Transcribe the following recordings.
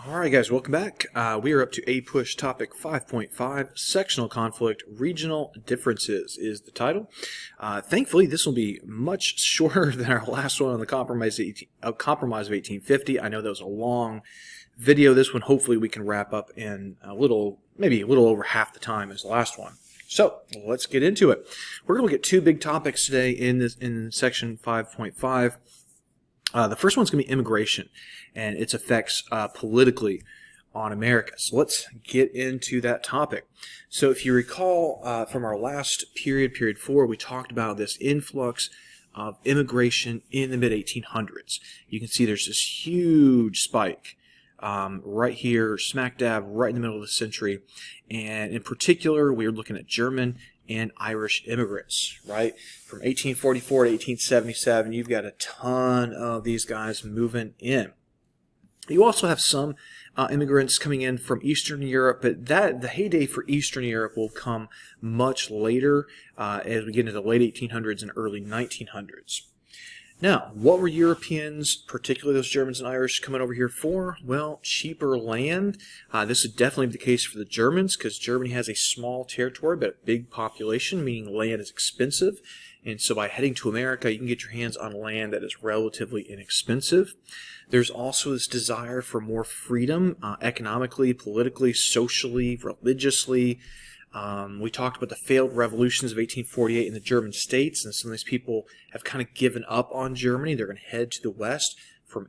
Alright guys, welcome back. We are up to APUSH topic 5.5, Sectional Conflict, Regional Differences is the title. Thankfully, this will be much shorter than our last one on the Compromise of 1850. I know that was a long video. This one, hopefully, we can wrap up in maybe a little over half the time as the last one. So, let's get into it. We're going to look at two big topics today in section 5.5. The first one's going to be immigration and its effects politically on America. So let's get into that topic. So if you recall from our last period 4, we talked about this influx of immigration in the mid-1800s. You can see there's this huge spike right here, smack dab, right in the middle of the century. And in particular, we were looking at German and Irish immigrants, right? From 1844 to 1877, you've got a ton of these guys moving in. You also have some immigrants coming in from Eastern Europe, but the heyday for Eastern Europe will come much later as we get into the late 1800s and early 1900s. Now, what were Europeans, particularly those Germans and Irish, coming over here for? Well, cheaper land. This would definitely be the case for the Germans because Germany has a small territory but a big population, meaning land is expensive. And so by heading to America, you can get your hands on land that is relatively inexpensive. There's also this desire for more freedom economically, politically, socially, religiously. We talked about the failed revolutions of 1848 in the German states, and some of these people have kind of given up on Germany. They're going to head to the west. From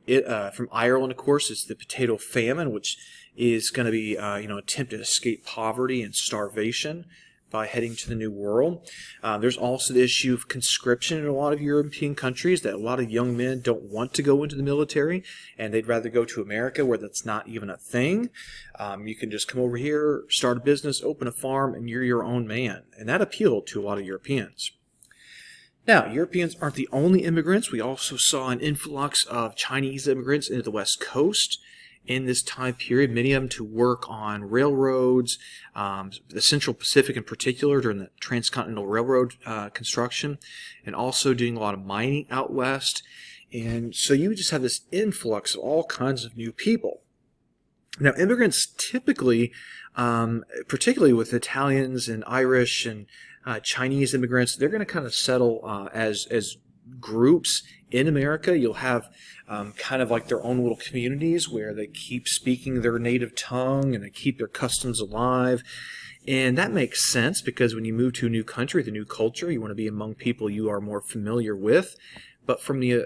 Ireland, of course, it's the potato famine, which is going to be attempt to escape poverty and starvation by heading to the New World. There's also the issue of conscription in a lot of European countries, that a lot of young men don't want to go into the military, and they'd rather go to America where that's not even a thing. You can just come over here, start a business, open a farm, and you're your own man. And that appealed to a lot of Europeans. Now, Europeans aren't the only immigrants. We also saw an influx of Chinese immigrants into the West Coast in this time period, many of them to work on railroads, the Central Pacific in particular during the Transcontinental Railroad construction, and also doing a lot of mining out west. And so you just have this influx of all kinds of new people. Now, immigrants typically, particularly with Italians and Irish and Chinese immigrants, they're going to kind of settle as groups in America. You'll have kind of like their own little communities where they keep speaking their native tongue and they keep their customs alive. And that makes sense because when you move to a new country, with a new culture, you want to be among people you are more familiar with. But from the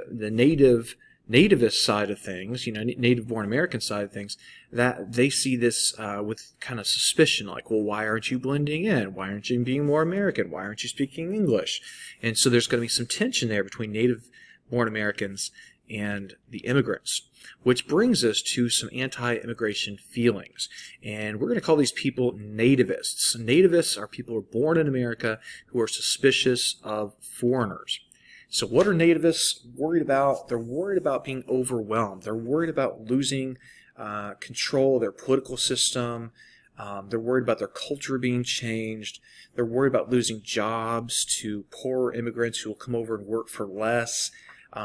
nativist side of things, native-born American side of things, that they see this with kind of suspicion, like, well, why aren't you blending in? Why aren't you being more American? Why aren't you speaking English? And so there's going to be some tension there between native-born Americans and the immigrants, which brings us to some anti-immigration feelings. And we're going to call these people nativists. Nativists are people who are born in America who are suspicious of foreigners. So what are nativists worried about? They're worried about being overwhelmed. They're worried about losing control of their political system. They're worried about their culture being changed. They're worried about losing jobs to poorer immigrants who will come over and work for less.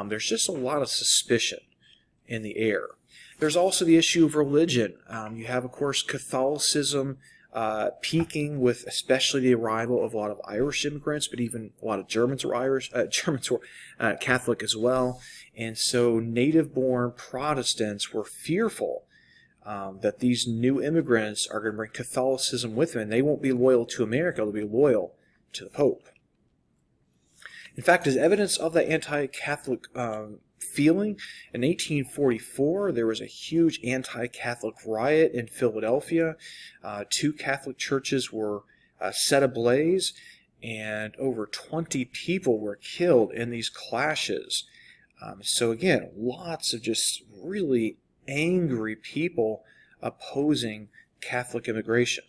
There's just a lot of suspicion in the air. There's also the issue of religion. You have, of course, Catholicism peaking with especially the arrival of a lot of Irish immigrants, but even a lot of Germans were Irish. Germans were Catholic as well. And so native-born Protestants were fearful that these new immigrants are going to bring Catholicism with them, and they won't be loyal to America, they'll be loyal to the Pope. In fact, as evidence of that anti-Catholic feeling, in 1844, there was a huge anti-Catholic riot in Philadelphia. 2 Catholic churches were set ablaze, and over 20 people were killed in these clashes. So again, lots of just really angry people opposing Catholic immigration.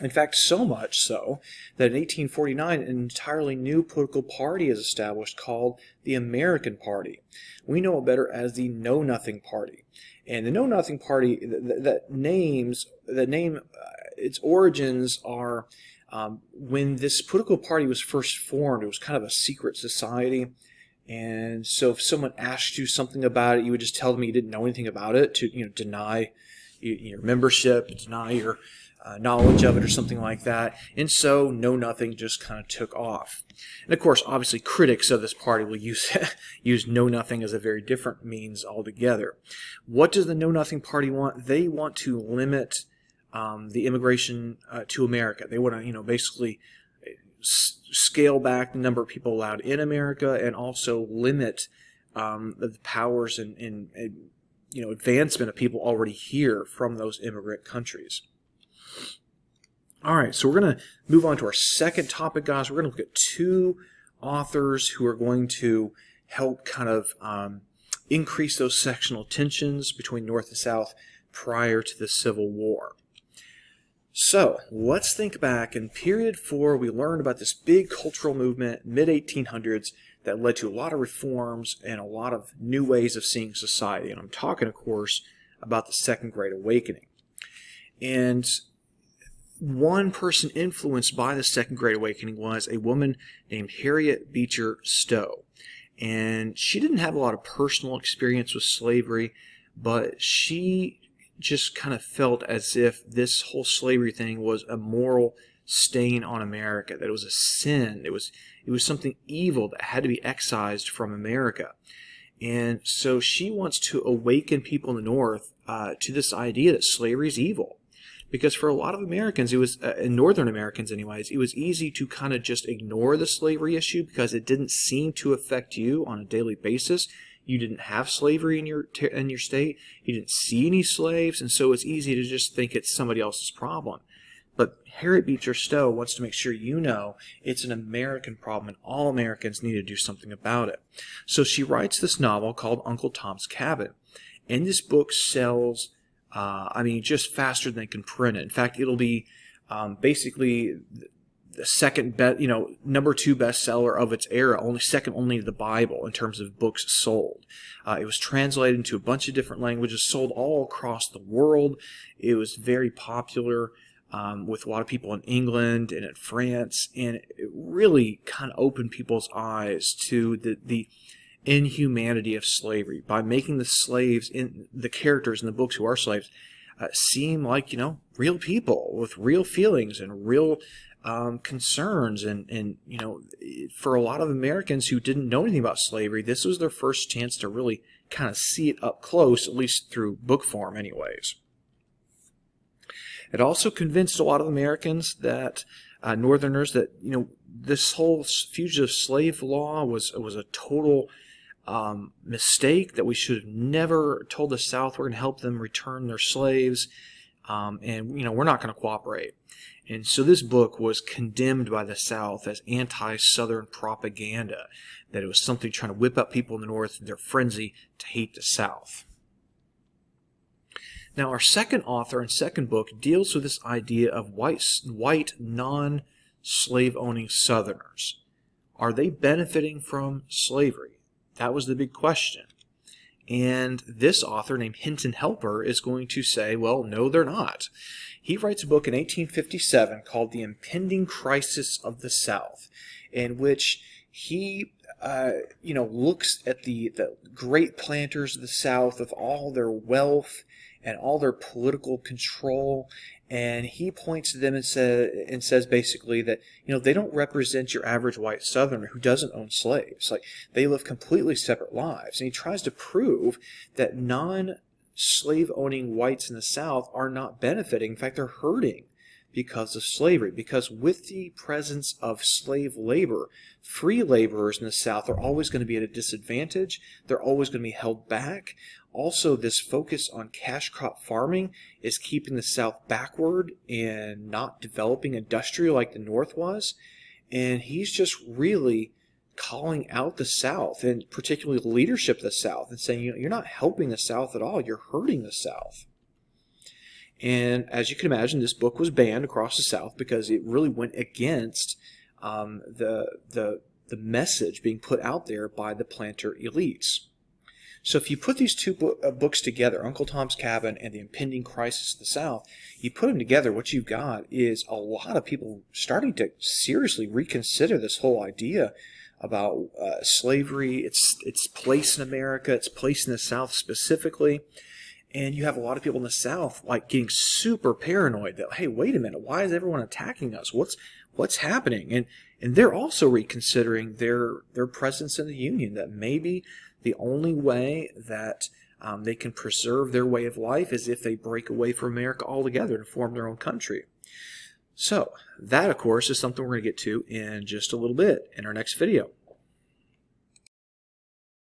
In fact, so much so that in 1849, an entirely new political party is established called the American Party. We know it better as the Know Nothing Party. And the Know Nothing Party, its origins are when this political party was first formed. It was kind of a secret society. And so if someone asked you something about it, you would just tell them you didn't know anything about it, to deny your membership, deny your knowledge of it or something like that. And so Know Nothing just kind of took off. And of course, obviously, critics of this party will use Know Nothing as a very different means altogether. What does the Know Nothing party want? They want to limit the immigration to America. They want to, basically scale back the number of people allowed in America, and also limit the powers and advancement of people already here from those immigrant countries. All right, so we're going to move on to our second topic, guys. We're going to look at two authors who are going to help kind of increase those sectional tensions between North and South prior to the Civil War. So let's think back. In period 4, we learned about this big cultural movement, mid-1800s, that led to a lot of reforms and a lot of new ways of seeing society. And I'm talking, of course, about the Second Great Awakening. And one person influenced by the Second Great Awakening was a woman named Harriet Beecher Stowe. And she didn't have a lot of personal experience with slavery, but she just kind of felt as if this whole slavery thing was a moral stain on America, that it was a sin, it was something evil that had to be excised from America. And so she wants to awaken people in the North to this idea that slavery is evil. Because for a lot of Americans, it was, Northern Americans anyways, it was easy to kind of just ignore the slavery issue because it didn't seem to affect you on a daily basis. You didn't have slavery in your state. You didn't see any slaves, and so it's easy to just think it's somebody else's problem. But Harriet Beecher Stowe wants to make sure you know it's an American problem, and all Americans need to do something about it. So she writes this novel called Uncle Tom's Cabin, and this book sells, just faster than they can print it. In fact, it'll be basically the second number 2 bestseller of its era, second only to the Bible in terms of books sold. It was translated into a bunch of different languages, sold all across the world. It was very popular with a lot of people in England and in France, and it really kind of opened people's eyes to the inhumanity of slavery by making the slaves, the characters in the books who are slaves, seem like real people with real feelings and real concerns, and for a lot of Americans who didn't know anything about slavery, this was their first chance to really kind of see it up close, at least through book form anyways. It also convinced a lot of Americans that Northerners that this whole fugitive slave law was a total mistake, that we should have never told the South we're going to help them return their slaves, and we're not going to cooperate. And so this book was condemned by the South as anti-Southern propaganda, that it was something trying to whip up people in the North in their frenzy to hate the South. Now, our second author and second book deals with this idea of white non-slave-owning Southerners. Are they benefiting from slavery? That was the big question. And this author named Hinton Helper is going to say, well, no, they're not. He writes a book in 1857 called The Impending Crisis of the South, in which he looks at the great planters of the South with all their wealth and all their political control, and he points to them and says basically that they don't represent your average white Southerner who doesn't own slaves. Like, they live completely separate lives, and he tries to prove that non-slave owning whites in the South are not benefiting. In fact, they're hurting because of slavery. Because with the presence of slave labor, free laborers in the South are always going to be at a disadvantage. They're always going to be held back. Also, this focus on cash crop farming is keeping the South backward and not developing industrial like the North was. And he's just really calling out the South, and particularly the leadership of the South, and saying, you're not helping the South at all. You're hurting the South. And as you can imagine, this book was banned across the South because it really went against the message being put out there by the planter elites. So if you put these two books together, Uncle Tom's Cabin and The Impending Crisis of the South, you put them together, what you've got is a lot of people starting to seriously reconsider this whole idea about slavery, its place in America, its place in the South specifically. And you have a lot of people in the South like getting super paranoid that, hey, wait a minute, why is everyone attacking us? What's happening? And they're also reconsidering their presence in the Union, that maybe the only way that they can preserve their way of life is if they break away from America altogether and form their own country. So that, of course, is something we're going to get to in just a little bit in our next video.